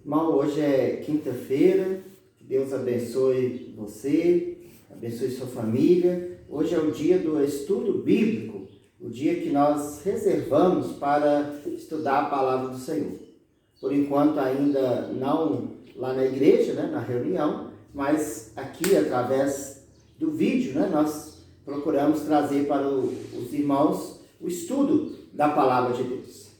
Irmão, hoje é quinta-feira, que Deus abençoe você, abençoe sua família. Hoje é o dia do estudo bíblico, o dia que nós reservamos para estudar a palavra do Senhor. Por enquanto ainda não lá na igreja, na reunião, mas aqui através do vídeo, nós procuramos trazer para os irmãos o estudo da palavra de Deus.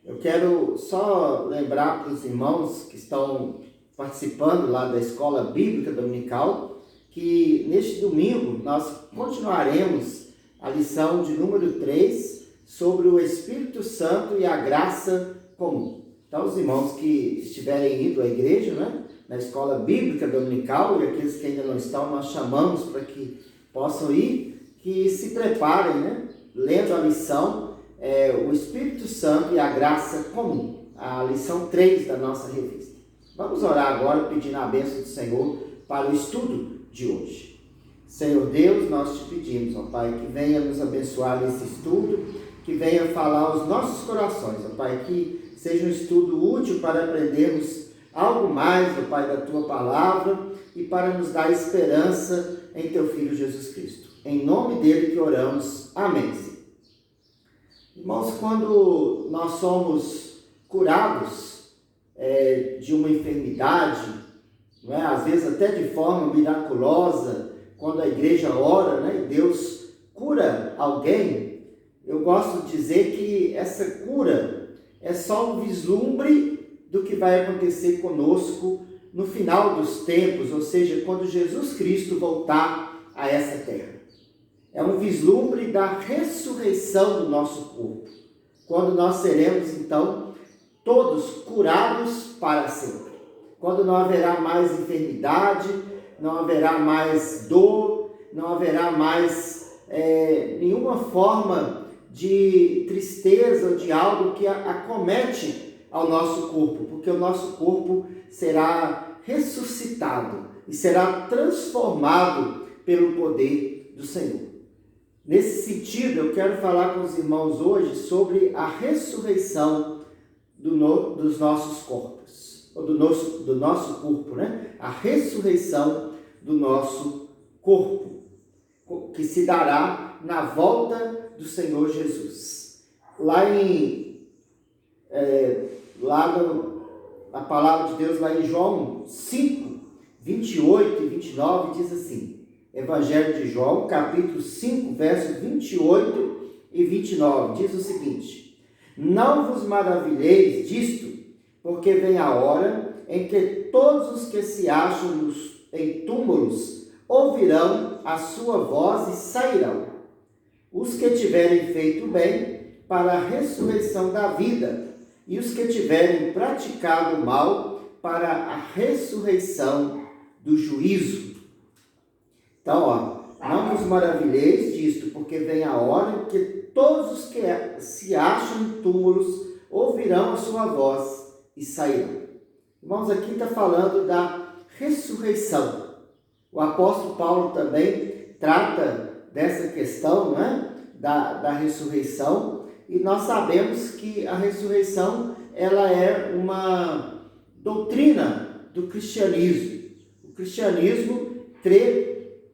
Eu quero só lembrar para os irmãos que estão participando lá da Escola Bíblica Dominical que neste domingo nós continuaremos a lição de número 3 sobre o Espírito Santo e a graça comum. Então, os irmãos que estiverem indo à igreja, na Escola Bíblica Dominical, e aqueles que ainda não estão, nós chamamos para que possam ir, que se preparem, lendo a lição o Espírito Santo e a graça comum, a lição 3 da nossa revista. Vamos orar agora pedindo a bênção do Senhor para o estudo de hoje. Senhor Deus, nós te pedimos, ó Pai, que venha nos abençoar nesse estudo, que venha falar aos nossos corações, ó Pai, que seja um estudo útil para aprendermos algo mais, ó Pai, da Tua palavra e para nos dar esperança em Teu Filho Jesus Cristo. Em nome dele que oramos. Amém. Irmãos, quando nós somos curados de uma enfermidade, às vezes até de forma miraculosa, quando a igreja ora, e Deus cura alguém, eu gosto de dizer que essa cura é só um vislumbre do que vai acontecer conosco no final dos tempos, ou seja, quando Jesus Cristo voltar a essa terra. É um vislumbre da ressurreição do nosso corpo, quando nós seremos, então, todos curados para sempre. Quando não haverá mais enfermidade, não haverá mais dor, não haverá mais nenhuma forma de tristeza ou de algo que acomete ao nosso corpo, porque o nosso corpo será ressuscitado e será transformado pelo poder do Senhor. Nesse sentido, eu quero falar com os irmãos hoje sobre a ressurreição dos nossos corpos, ou do nosso corpo, A ressurreição do nosso corpo, que se dará na volta do Senhor Jesus. A palavra de Deus, lá em João 5, 28 e 29, diz assim: Evangelho de João, capítulo 5, versos 28 e 29, diz o seguinte: Não vos maravilheis disto, porque vem a hora em que todos os que se acham em túmulos ouvirão a sua voz e sairão. Os que tiverem feito bem para a ressurreição da vida, e os que tiverem praticado o mal para a ressurreição do juízo. Então, não vos maravilheis disto, porque vem a hora em que todos os que se acham em túmulos ouvirão a sua voz e sairão. Irmãos, aqui está falando da ressurreição. O apóstolo Paulo também trata dessa questão, da ressurreição, e nós sabemos que a ressurreição ela é uma doutrina do cristianismo. O cristianismo crê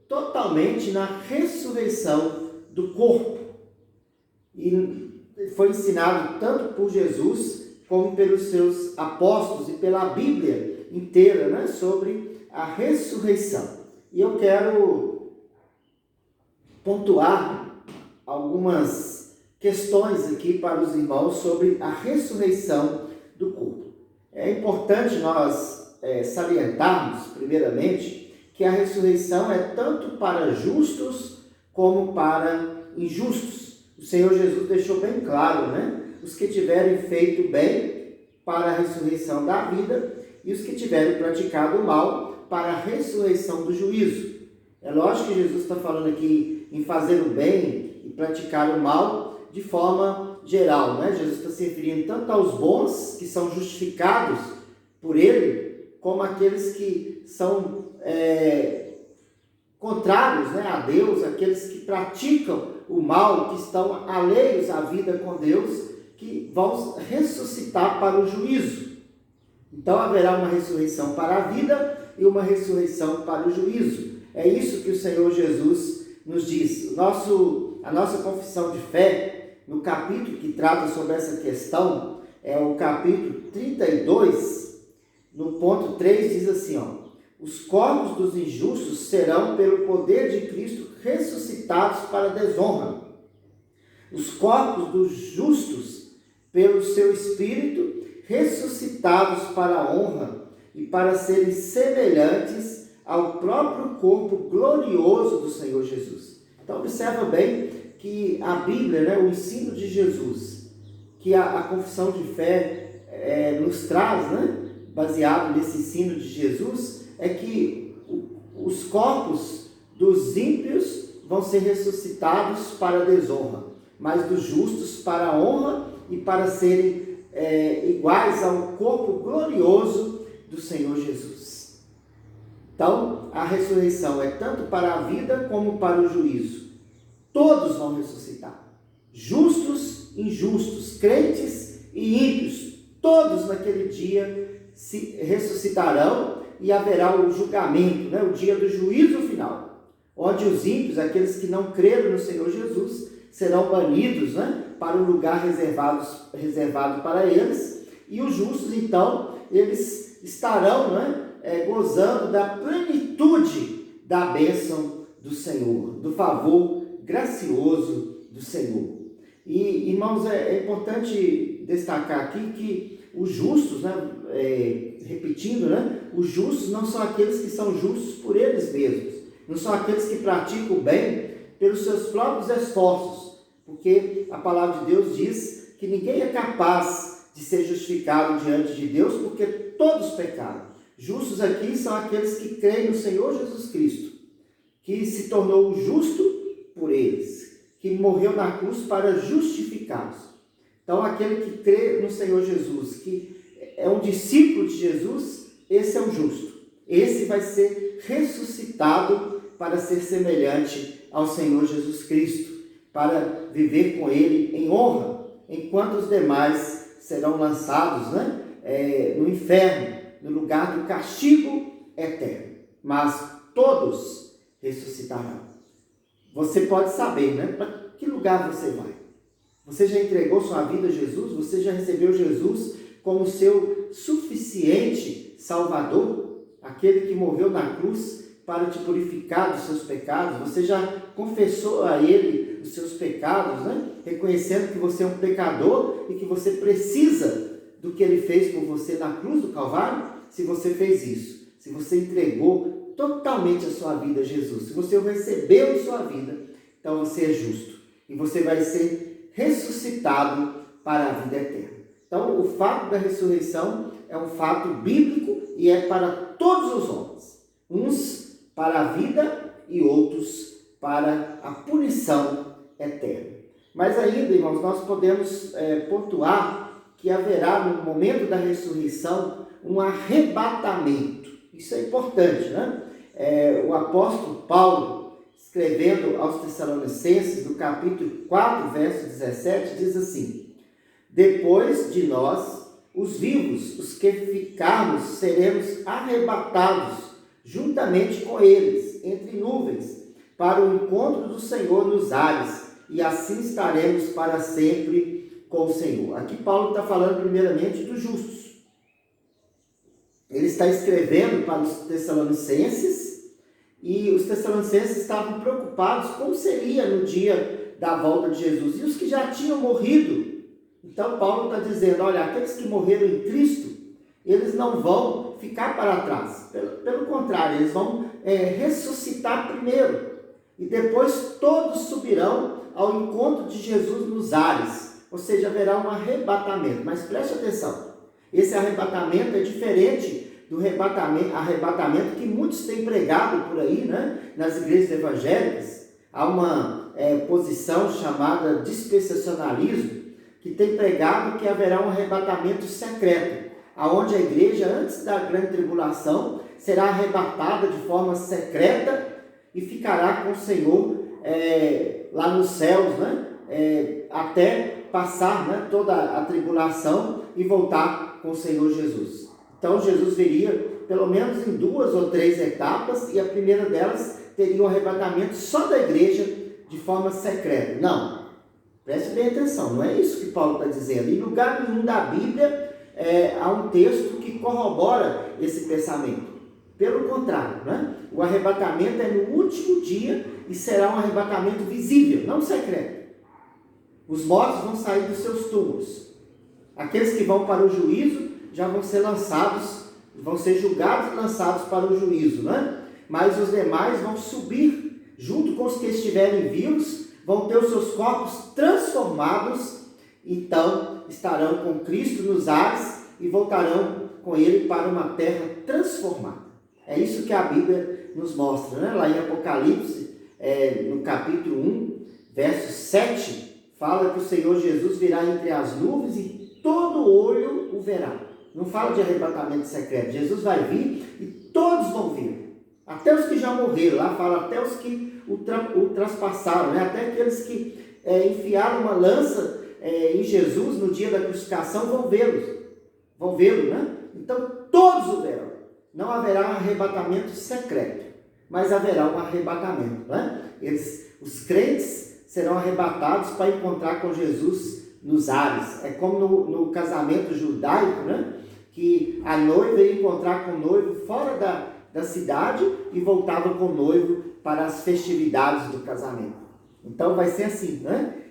totalmente na ressurreição do corpo. E foi ensinado tanto por Jesus como pelos seus apóstolos e pela Bíblia inteira, sobre a ressurreição. E eu quero pontuar algumas questões aqui para os irmãos sobre a ressurreição do corpo. É importante nós salientarmos, primeiramente, que a ressurreição é tanto para justos como para injustos. O Senhor Jesus deixou bem claro, Os que tiverem feito bem para a ressurreição da vida e os que tiverem praticado o mal para a ressurreição do juízo. É lógico que Jesus está falando aqui em fazer o bem e praticar o mal de forma geral, Jesus está se referindo tanto aos bons, que são justificados por Ele, como aqueles que são contrários, a Deus, aqueles que praticam o mal, que estão alheios à vida com Deus, que vão ressuscitar para o juízo. Então haverá uma ressurreição para a vida e uma ressurreição para o juízo. É isso que o Senhor Jesus nos diz. A nossa confissão de fé, no capítulo que trata sobre essa questão, é o capítulo 32, no ponto 3, diz assim, os corpos dos injustos serão, pelo poder de Cristo, ressuscitados para a desonra. Os corpos dos justos, pelo seu Espírito, ressuscitados para a honra e para serem semelhantes ao próprio corpo glorioso do Senhor Jesus. Então, observa bem que a Bíblia, o ensino de Jesus, que a confissão de fé nos traz, baseado nesse ensino de Jesus, é que os corpos dos ímpios vão ser ressuscitados para a desonra, mas dos justos para a honra e para serem iguais ao corpo glorioso do Senhor Jesus. Então, a ressurreição é tanto para a vida como para o juízo. Todos vão ressuscitar. Justos, injustos, crentes e ímpios, todos naquele dia se ressuscitarão e haverá o julgamento, o dia do juízo final, onde os ímpios, aqueles que não creram no Senhor Jesus, serão banidos para um lugar reservado para eles, e os justos, então, eles estarão gozando da plenitude da bênção do Senhor, do favor gracioso do Senhor. E, irmãos, é importante destacar aqui que os justos, repetindo, os justos não são aqueles que são justos por eles mesmos, não são aqueles que praticam o bem pelos seus próprios esforços, porque a palavra de Deus diz que ninguém é capaz de ser justificado diante de Deus, porque todos pecaram. Justos aqui são aqueles que creem no Senhor Jesus Cristo, que se tornou justo por eles, que morreu na cruz para justificá-los. Então, aquele que crê no Senhor Jesus, que é um discípulo de Jesus, esse é o justo. Esse vai ser ressuscitado para ser semelhante ao Senhor Jesus Cristo, para viver com Ele em honra, enquanto os demais serão lançados no inferno, no lugar do castigo eterno. Mas todos ressuscitarão. Você pode saber, para que lugar você vai? Você já entregou sua vida a Jesus? Você já recebeu Jesus como seu suficiente Salvador? Aquele que morreu na cruz para te purificar dos seus pecados? Você já confessou a Ele os seus pecados, reconhecendo que você é um pecador e que você precisa do que Ele fez por você na cruz do Calvário? Se você fez isso, se você entregou totalmente a sua vida a Jesus, se você o recebeu em sua vida, então você é justo e você vai ser ressuscitado para a vida eterna. Então, o fato da ressurreição é um fato bíblico e é para todos os homens, uns para a vida e outros para a punição eterna. Mas ainda, irmãos, nós podemos pontuar que haverá no momento da ressurreição um arrebatamento. Isso é importante, o apóstolo Paulo, escrevendo aos Tessalonicenses, no capítulo 4, verso 17, diz assim: depois de nós, os vivos, os que ficarmos, seremos arrebatados juntamente com eles, entre nuvens, para o encontro do Senhor nos ares, e assim estaremos para sempre com o Senhor. Aqui Paulo está falando primeiramente dos justos. Ele está escrevendo para os Tessalonicenses, e os Tessalonicenses estavam preocupados como seria no dia da volta de Jesus. E os que já tinham morrido, então Paulo está dizendo, olha, aqueles que morreram em Cristo, eles não vão ficar para trás. Pelo contrário, eles vão ressuscitar primeiro. E depois todos subirão ao encontro de Jesus nos ares. Ou seja, haverá um arrebatamento. Mas preste atenção, esse arrebatamento é diferente do arrebatamento que muitos têm pregado por aí, nas igrejas evangélicas. Há uma posição chamada dispensacionalismo, que tem pregado que haverá um arrebatamento secreto, aonde a igreja, antes da grande tribulação, será arrebatada de forma secreta e ficará com o Senhor lá nos céus, até passar toda a tribulação e voltar com o Senhor Jesus. Então Jesus viria pelo menos em 2 ou 3 etapas, e a primeira delas teria o arrebatamento só da igreja de forma secreta. Não, preste bem atenção, não é isso que Paulo está dizendo. Em lugar nenhum da Bíblia há um texto que corrobora esse pensamento. Pelo contrário, né? O arrebatamento é no último dia e será um arrebatamento visível, não secreto. Os mortos vão sair dos seus túmulos. Aqueles que vão para o juízo já vão ser lançados, vão ser julgados e lançados para o juízo, né? Mas os demais vão subir junto com os que estiverem vivos, vão ter os seus corpos transformados, então estarão com Cristo nos ares e voltarão com Ele para uma terra transformada. É isso que a Bíblia nos mostra, né? Lá em Apocalipse, no capítulo 1, verso 7, fala que o Senhor Jesus virá entre as nuvens e todo olho o verá. Não fala de arrebatamento secreto. Jesus vai vir e todos vão vir. Até os que já morreram, lá fala até os que o traspassaram, né? Até aqueles que enfiaram uma lança em Jesus no dia da crucificação vão vê-lo, né? Então todos o verão. Não haverá um arrebatamento secreto, mas haverá um arrebatamento, né? Os crentes serão arrebatados para encontrar com Jesus nos ares. É como no casamento judaico, né? Que a noiva ia encontrar com o noivo fora da cidade e voltava com o noivo para as festividades do casamento. Então vai ser assim, né?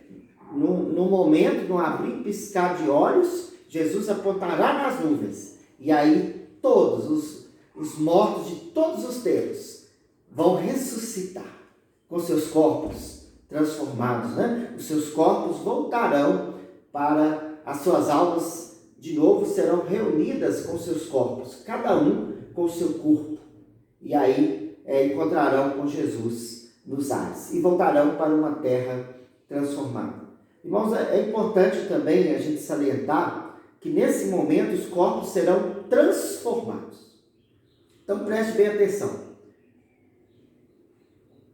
No momento, no abrir e piscar de olhos, Jesus apontará nas nuvens. E aí todos os mortos de todos os tempos vão ressuscitar com seus corpos transformados, né? Os seus corpos voltarão para as suas almas, de novo serão reunidas com seus corpos, cada um com o seu corpo. E aí encontrarão com Jesus nos ares e voltarão para uma terra transformada. Irmãos, é importante também a gente salientar que nesse momento os corpos serão transformados. Então preste bem atenção.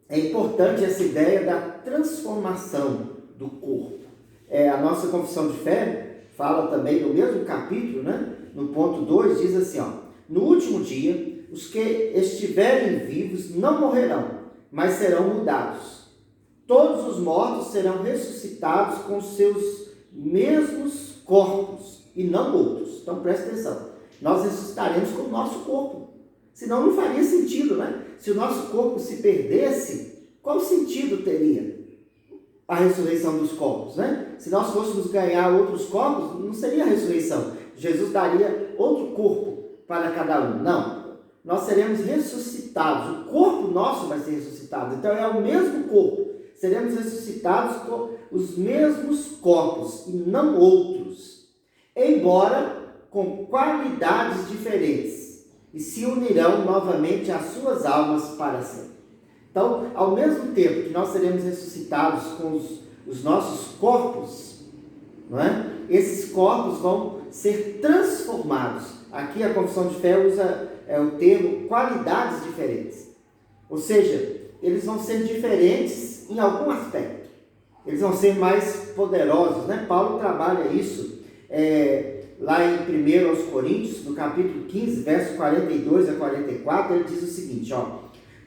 É importante essa ideia da transformação do corpo. A nossa confissão de fé fala também no mesmo capítulo, né? No ponto 2, diz assim, ó: no último dia, os que estiverem vivos não morrerão, mas serão mudados. Todos os mortos serão ressuscitados com seus mesmos corpos e não outros. Então preste atenção. Nós ressuscitaremos com o nosso corpo. Senão não faria sentido, né? Se o nosso corpo se perdesse, qual sentido teria a ressurreição dos corpos, né? Se nós fôssemos ganhar outros corpos, não seria a ressurreição. Jesus daria outro corpo para cada um. Não. Nós seremos ressuscitados. O corpo nosso vai ser ressuscitado. Então é o mesmo corpo. Seremos ressuscitados com os mesmos corpos e não outros. Embora com qualidades diferentes. E se unirão novamente às suas almas para sempre. Então, ao mesmo tempo que nós seremos ressuscitados com os nossos corpos, não é? Esses corpos vão ser transformados. Aqui a confissão de fé usa o termo qualidades diferentes. Ou seja, eles vão ser diferentes em algum aspecto. Eles vão ser mais poderosos, né? Paulo trabalha isso lá em 1 Coríntios, no capítulo 15, versos 42 a 44, ele diz o seguinte, ó: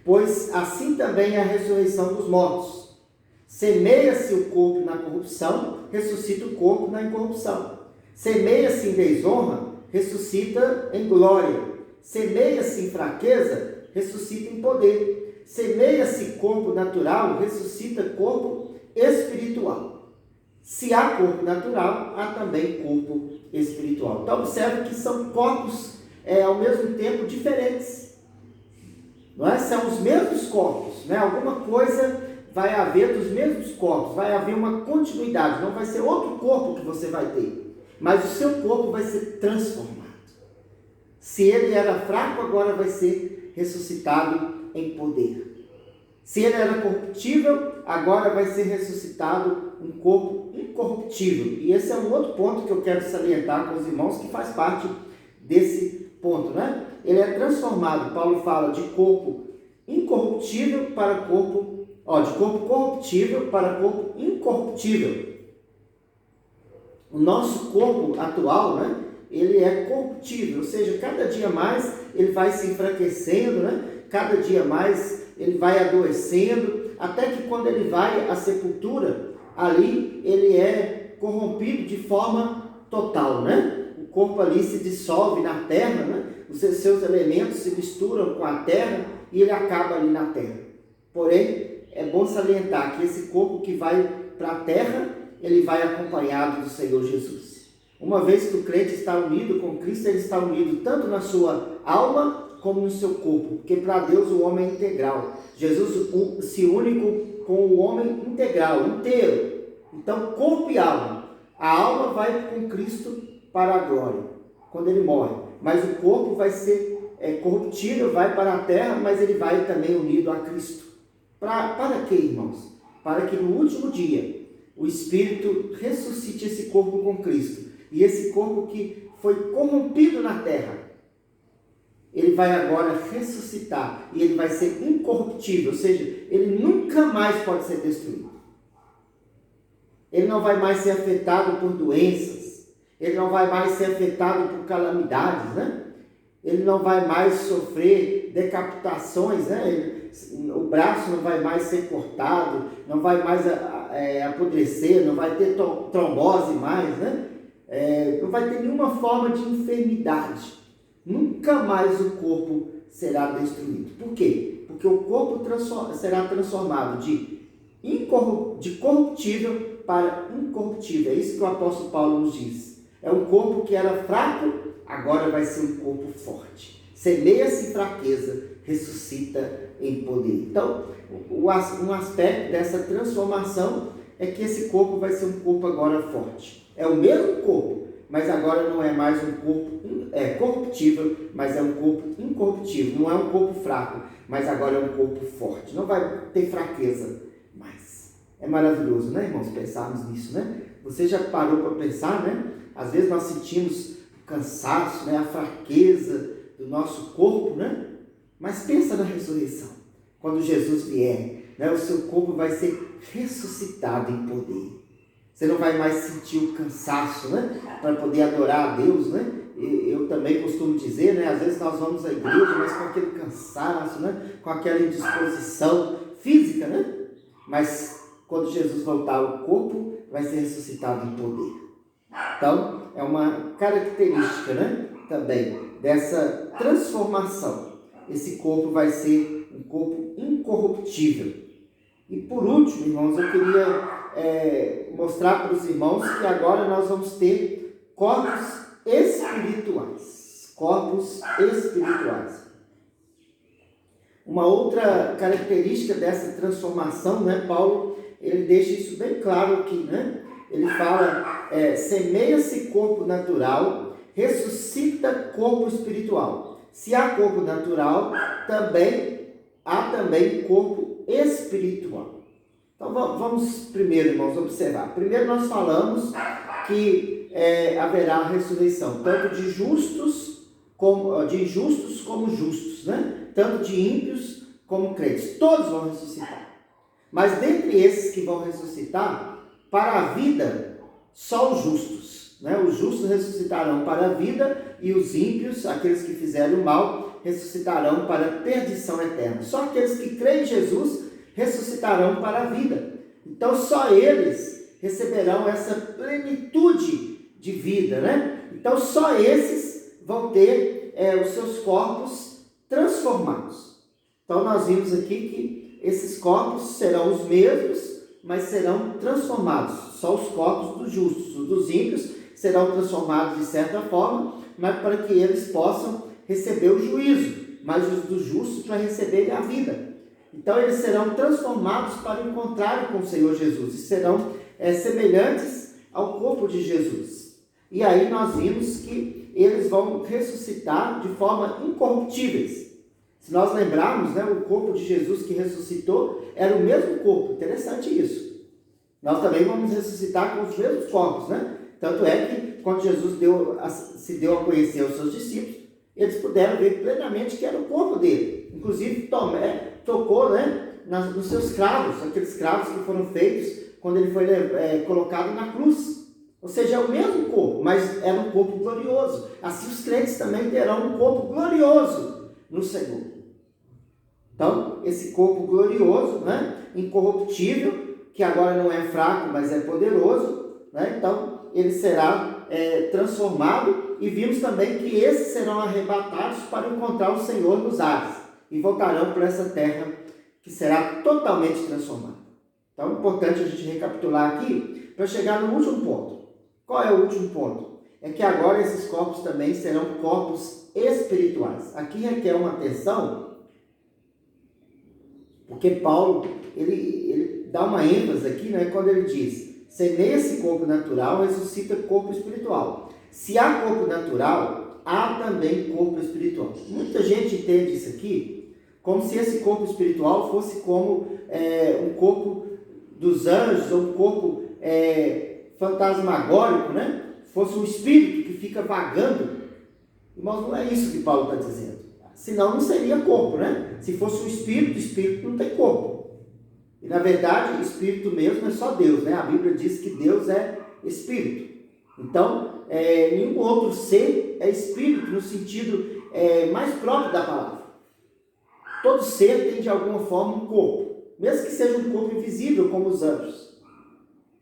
pois assim também é a ressurreição dos mortos. Semeia-se o corpo na corrupção, ressuscita o corpo na incorrupção. Semeia-se em desonra, ressuscita em glória. Semeia-se em fraqueza, ressuscita em poder. Semeia-se corpo natural, ressuscita corpo espiritual. Se há corpo natural, há também corpo espiritual. Então observe que são corpos ao mesmo tempo diferentes. Não é? São os mesmos corpos, né? Alguma coisa vai haver dos mesmos corpos, vai haver uma continuidade, não vai ser outro corpo que você vai ter, mas o seu corpo vai ser transformado. Se ele era fraco, agora vai ser ressuscitado em poder. Se ele era corruptível, agora vai ser ressuscitado um corpo incorruptível. E esse é um outro ponto que eu quero salientar com os irmãos, que faz parte desse ponto, né? Ele é transformado. Paulo fala de corpo incorruptível para corpo, de corpo corruptível para corpo incorruptível. O nosso corpo atual, né? ele é corruptível, ou seja, cada dia mais ele vai se enfraquecendo, né? Cada dia mais ele vai adoecendo, até que quando ele vai à sepultura, ali ele é corrompido de forma total, né? O corpo ali se dissolve na terra, né? Os seus elementos se misturam com a terra e ele acaba ali na terra. Porém, é bom salientar que esse corpo que vai para a terra, ele vai acompanhado do Senhor Jesus. Uma vez que o crente está unido com Cristo, ele está unido tanto na sua alma como no seu corpo, porque para Deus o homem é integral. Jesus se une com o homem integral, inteiro. Então, corpo e alma. A alma vai com Cristo para a glória, quando ele morre. Mas o corpo vai ser corruptível, vai para a terra, mas ele vai também unido a Cristo. Para quê, irmãos? Para que no último dia o Espírito ressuscite esse corpo com Cristo. E esse corpo que foi corrompido na terra, ele vai agora ressuscitar e ele vai ser incorruptível, ou seja, ele nunca mais pode ser destruído. Ele não vai mais ser afetado por doenças, ele não vai mais ser afetado por calamidades, né? Ele não vai mais sofrer decapitações, né? O braço não vai mais ser cortado, não vai mais apodrecer, não vai ter trombose mais, né? Não vai ter nenhuma forma de enfermidade. Nunca mais o corpo será destruído. Por quê? Porque o corpo será transformado de corruptível para incorruptível. É isso que o apóstolo Paulo nos diz. É um corpo que era fraco, agora vai ser um corpo forte. Semeia-se em fraqueza, ressuscita em poder. Então, um aspecto dessa transformação é que esse corpo vai ser um corpo agora forte. É o mesmo corpo, mas agora não é mais um corpo corruptível, mas é um corpo incorruptível. Não é um corpo fraco, mas agora é um corpo forte. Não vai ter fraqueza mais. É maravilhoso, né, irmãos, pensarmos nisso, né? Você já parou para pensar, né? Às vezes nós sentimos o cansaço, né? A fraqueza do nosso corpo, né? Mas pensa na ressurreição. Quando Jesus vier, né? O seu corpo vai ser ressuscitado em poder. Você não vai mais sentir o cansaço, né? Para poder adorar a Deus, né? Eu também costumo dizer, né? Às vezes nós vamos à igreja, mas com aquele cansaço, né? Com aquela indisposição física, né? Mas quando Jesus voltar, o corpo vai ser ressuscitado em poder. Então, é uma característica, né? Também dessa transformação. Esse corpo vai ser um corpo incorruptível. E por último, irmãos, eu queria mostrar para os irmãos que agora nós vamos ter corpos espirituais. Corpos espirituais. Uma outra característica dessa transformação, né? Paulo, ele deixa isso bem claro aqui, né? Ele fala, semeia-se corpo natural, ressuscita corpo espiritual. Se há corpo natural, há também corpo espiritual. Então vamos primeiro, irmãos, observar. Primeiro nós falamos que haverá ressurreição, tanto de injustos como justos, né? Tanto de ímpios como crentes. Todos vão ressuscitar. Mas dentre esses que vão ressuscitar, para a vida, só os justos, né? Os justos ressuscitarão para a vida e os ímpios, aqueles que fizeram o mal, ressuscitarão para a perdição eterna. Só aqueles que creem em Jesus ressuscitarão para a vida. Então só eles receberão essa plenitude de vida, né? Então só esses vão ter os seus corpos transformados. Então nós vimos aqui que esses corpos serão os mesmos, mas serão transformados. Só os corpos dos justos, os dos ímpios serão transformados de certa forma, mas para que eles possam receber o juízo, mas os dos justos para receberem a vida. Então eles serão transformados para encontrarem com o Senhor Jesus e serão semelhantes ao corpo de Jesus. E aí nós vimos que eles vão ressuscitar de forma incorruptíveis. Se nós lembrarmos, né, o corpo de Jesus que ressuscitou era o mesmo corpo. Interessante isso. Nós também vamos ressuscitar com os mesmos corpos, né? Tanto é que quando Jesus se deu a conhecer aos seus discípulos, eles puderam ver plenamente que era o corpo dele. Inclusive Tomé tocou, né, nos seus cravos, aqueles cravos que foram feitos quando ele foi colocado na cruz. Ou seja, é o mesmo corpo, mas era um corpo glorioso. Assim os crentes também terão um corpo glorioso no Senhor. Então, esse corpo glorioso, né, incorruptível, que agora não é fraco, mas é poderoso, né, então ele será transformado, e vimos também que esses serão arrebatados para encontrar o Senhor nos ares, e voltarão para essa terra que será totalmente transformada. Então, é importante a gente recapitular aqui, para chegar no último ponto. Qual é o último ponto? É que agora esses corpos também serão corpos espirituais. Aqui requer uma atenção, porque Paulo, ele dá uma ênfase aqui, né, quando ele diz, se nesse corpo natural ressuscita corpo espiritual. Se há corpo natural, há também corpo espiritual. Muita gente entende isso aqui como se esse corpo espiritual fosse como um corpo dos anjos, ou um corpo fantasmagórico, né? Fosse um espírito que fica vagando. Irmãos, não é isso que Paulo está dizendo. Senão não seria corpo, né? Se fosse um espírito não tem corpo. E na verdade, espírito mesmo é só Deus, né? A Bíblia diz que Deus é espírito. Então, nenhum outro ser é espírito no sentido mais próprio da palavra. Todo ser tem de alguma forma um corpo, mesmo que seja um corpo invisível como os anjos.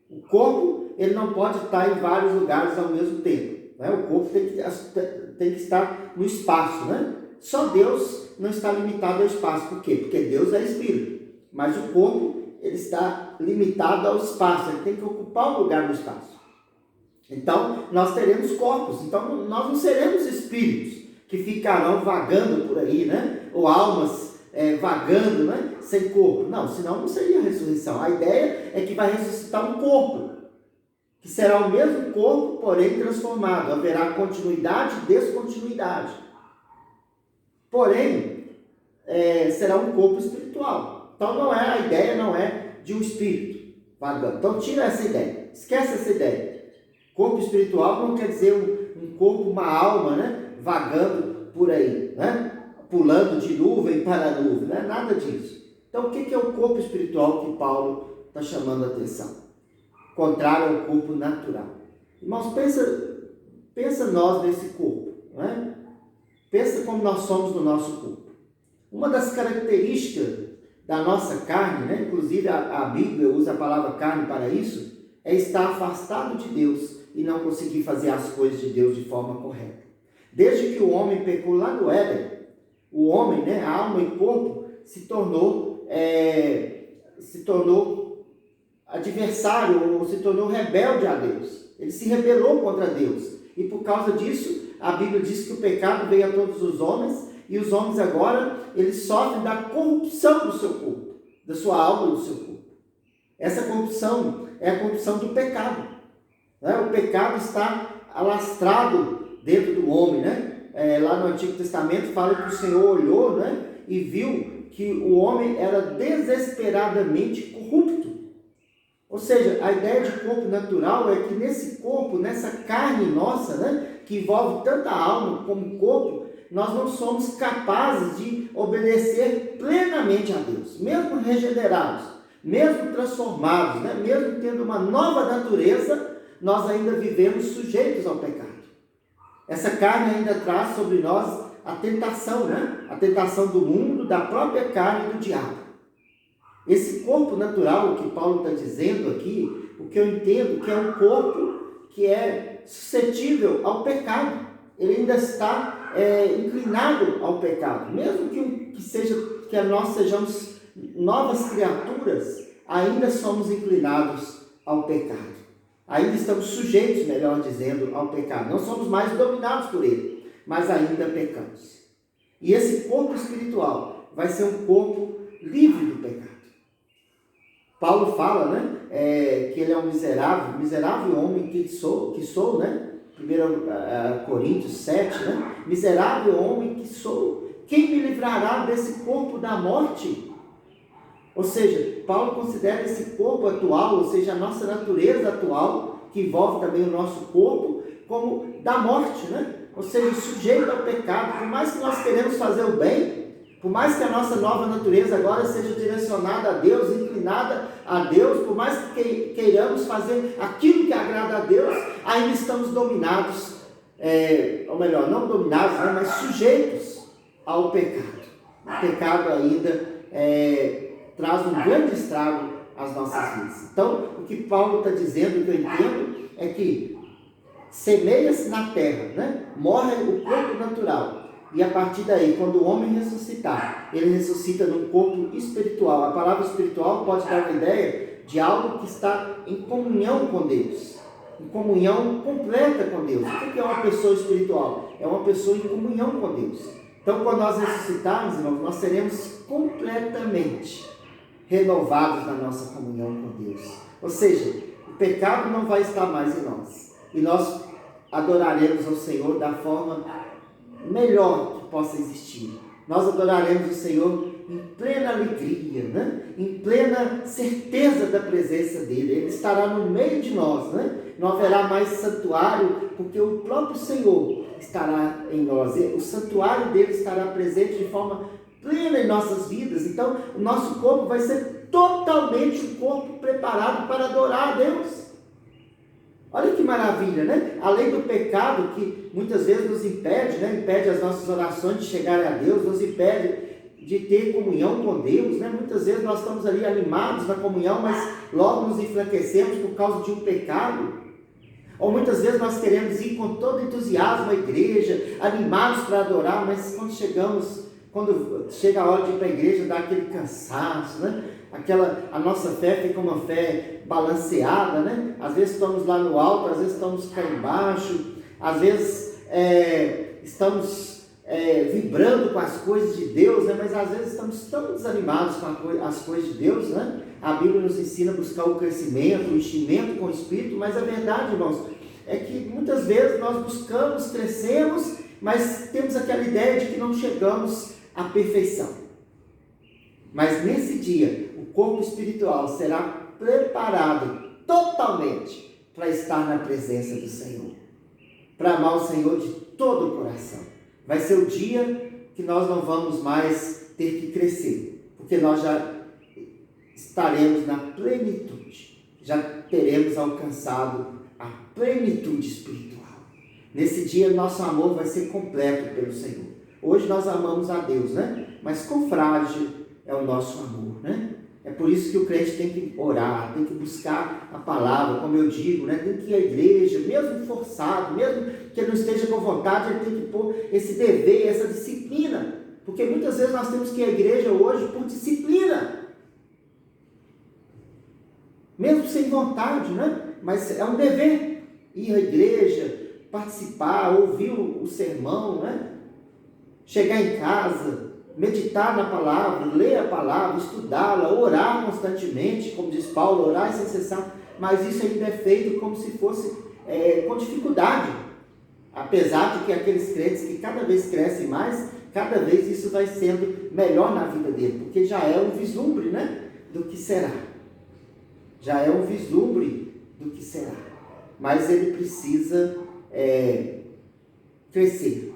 O corpo, ele não pode estar em vários lugares ao mesmo tempo, né? O corpo tem que estar no espaço, né? Só Deus não está limitado ao espaço. Por quê? Porque Deus é espírito. Mas o corpo, ele está limitado ao espaço. Ele tem que ocupar um lugar no espaço. Então, nós teremos corpos. Então, nós não seremos espíritos que ficarão vagando por aí, né? Ou almas vagando, né? Sem corpo. Não, senão não seria a ressurreição. A ideia é que vai ressuscitar um corpo, que será o mesmo corpo, porém transformado. Haverá continuidade e descontinuidade. Porém, será um corpo espiritual. Então, a ideia não é de um espírito vagando. Então, tira essa ideia. Esquece essa ideia. Corpo espiritual não quer dizer um corpo, uma alma, né? Vagando por aí, né? Pulando de nuvem para nuvem, não é nada disso. Então, o que é o corpo espiritual que Paulo está chamando a atenção? Contrário ao corpo natural. Irmãos, pensa nós nesse corpo, né? Pensa como nós somos no nosso corpo. Uma das características da nossa carne, né? Inclusive a Bíblia usa a palavra carne para isso, é estar afastado de Deus e não conseguir fazer as coisas de Deus de forma correta. Desde que o homem pecou lá no Éden, o homem, né, a alma e corpo, se tornou adversário, ou se tornou rebelde a Deus. Ele se rebelou contra Deus. E por causa disso, a Bíblia diz que o pecado veio a todos os homens, e os homens agora, eles sofrem da corrupção do seu corpo, da sua alma e do seu corpo. Essa corrupção é a corrupção do pecado, né? O pecado está alastrado dentro do homem, né? Lá no Antigo Testamento fala que o Senhor olhou, né, e viu que o homem era desesperadamente corrupto. Ou seja, a ideia de corpo natural é que nesse corpo, nessa carne nossa, né, que envolve tanto a alma como o corpo, nós não somos capazes de obedecer plenamente a Deus, mesmo regenerados, mesmo transformados, né, mesmo tendo uma nova natureza, nós ainda vivemos sujeitos ao pecado. Essa carne ainda traz sobre nós a tentação, né? A tentação do mundo, da própria carne e do diabo. Esse corpo natural, o que Paulo está dizendo aqui, o que eu entendo que é um corpo que é suscetível ao pecado. Ele ainda está inclinado ao pecado. Mesmo que nós sejamos novas criaturas, ainda somos inclinados ao pecado. Ainda estamos sujeitos, melhor dizendo, ao pecado. Não somos mais dominados por ele, mas ainda pecamos. E esse corpo espiritual vai ser um corpo livre do pecado. Paulo fala, né, que ele é um miserável homem que sou, né? 1 Coríntios 7, né? Miserável homem que sou, quem me livrará desse corpo da morte? Ou seja, Paulo considera esse corpo atual, ou seja, a nossa natureza atual, que envolve também o nosso corpo, como da morte, né? Ou seja, sujeito ao pecado. Por mais que nós queremos fazer o bem, Por mais que a nossa nova natureza agora seja direcionada a Deus, inclinada a Deus, por mais que queiramos fazer aquilo que agrada a Deus, ainda estamos dominados, ou melhor, não dominados, né, mas sujeitos ao pecado. O pecado ainda traz um grande estrago às nossas vidas. Então, o que Paulo está dizendo, o que eu entendo, é que semeia-se na terra, né? Morre o corpo natural. E a partir daí, quando o homem ressuscitar, ele ressuscita num corpo espiritual. A palavra espiritual pode dar uma ideia de algo que está em comunhão com Deus, em comunhão completa com Deus. O que é uma pessoa espiritual? É uma pessoa em comunhão com Deus. Então, quando nós ressuscitarmos, irmãos, nós seremos completamente renovados na nossa comunhão com Deus. Ou seja, o pecado não vai estar mais em nós. E nós adoraremos ao Senhor da forma melhor que possa existir. Nós adoraremos o Senhor em plena alegria, né? Em plena certeza da presença dEle. Ele estará no meio de nós, né? Não haverá mais santuário, porque o próprio Senhor estará em nós. O santuário dEle estará presente de forma plena em nossas vidas. Então, o nosso corpo vai ser totalmente um corpo preparado para adorar a Deus. Olha que maravilha, né? Além do pecado que muitas vezes nos impede, né? Impede as nossas orações de chegarem a Deus, nos impede de ter comunhão com Deus, né? Muitas vezes nós estamos ali animados na comunhão, mas logo nos enfraquecemos por causa de um pecado. Ou muitas vezes nós queremos ir com todo entusiasmo à igreja, animados para adorar, mas quando chega a hora de ir para a igreja, dá aquele cansaço, né? A nossa fé fica uma fé balanceada, né? Às vezes estamos lá no alto, às vezes estamos cá embaixo, às vezes estamos vibrando com as coisas de Deus, né? Mas às vezes estamos tão desanimados com as coisas de Deus, né? A Bíblia nos ensina a buscar o crescimento, o enchimento com o Espírito, mas a verdade, irmãos, é que muitas vezes nós buscamos, crescemos, mas temos aquela ideia de que não chegamos à perfeição. Mas nesse dia, o corpo espiritual será preparado totalmente para estar na presença do Senhor, para amar o Senhor de todo o coração. Vai ser o dia que nós não vamos mais ter que crescer, porque nós já estaremos na plenitude, já teremos alcançado a plenitude espiritual. Nesse dia, nosso amor vai ser completo pelo Senhor. Hoje nós amamos a Deus, né? Mas quão frágil é o nosso amor, né? É por isso que o crente tem que orar, tem que buscar a palavra, como eu digo, né? Tem que ir à igreja, mesmo forçado, mesmo que ele não esteja com vontade, ele tem que pôr esse dever, essa disciplina, porque muitas vezes nós temos que ir à igreja hoje por disciplina, mesmo sem vontade, né? Mas é um dever ir à igreja, participar, ouvir o sermão, né? Chegar em casa, meditar na palavra, ler a palavra, estudá-la, orar constantemente, como diz Paulo, orar sem cessar, mas isso ainda é feito como se fosse com dificuldade, apesar de que aqueles crentes que cada vez crescem mais, cada vez isso vai sendo melhor na vida dele, porque já é um vislumbre, né, do que será, já é um vislumbre do que será, mas ele precisa crescer.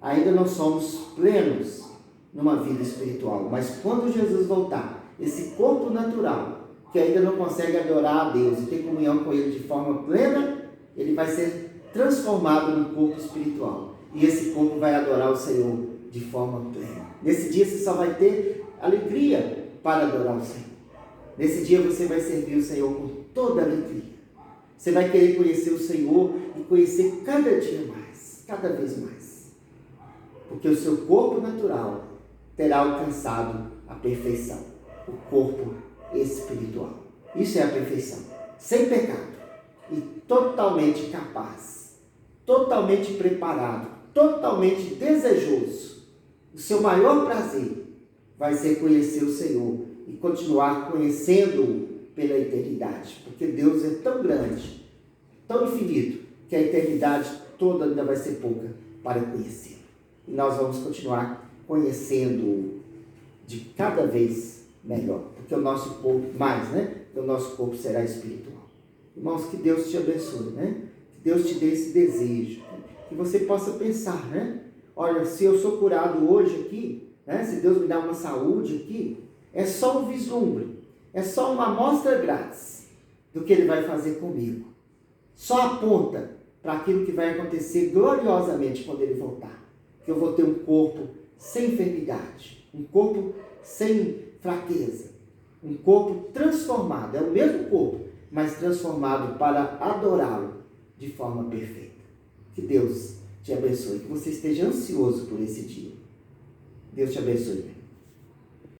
Ainda não somos plenos numa vida espiritual, mas quando Jesus voltar, esse corpo natural, que ainda não consegue adorar a Deus e ter comunhão com Ele de forma plena, ele vai ser transformado num corpo espiritual, e esse corpo vai adorar o Senhor de forma plena. Nesse dia você só vai ter alegria para adorar o Senhor. Nesse dia você vai servir o Senhor com toda alegria. Você vai querer conhecer o Senhor e conhecer cada dia mais, cada vez mais, porque o seu corpo natural terá alcançado a perfeição, o corpo espiritual. Isso é a perfeição, sem pecado e totalmente capaz, totalmente preparado, totalmente desejoso. O seu maior prazer vai ser conhecer o Senhor e continuar conhecendo-o pela eternidade, porque Deus é tão grande, tão infinito, que a eternidade toda ainda vai ser pouca para conhecer. E nós vamos continuar conhecendo-o de cada vez melhor, porque o nosso corpo, o nosso corpo será espiritual. Irmãos, que Deus te abençoe, né? Que Deus te dê esse desejo, que você possa pensar, né? Olha, se eu sou curado hoje aqui, né? Se Deus me dá uma saúde aqui, é só um vislumbre, é só uma amostra grátis do que Ele vai fazer comigo. Só aponta para aquilo que vai acontecer gloriosamente quando Ele voltar. Que eu vou ter um corpo sem enfermidade, um corpo sem fraqueza, um corpo transformado. É o mesmo corpo, mas transformado para adorá-lo de forma perfeita. Que Deus te abençoe, que você esteja ansioso por esse dia. Deus te abençoe.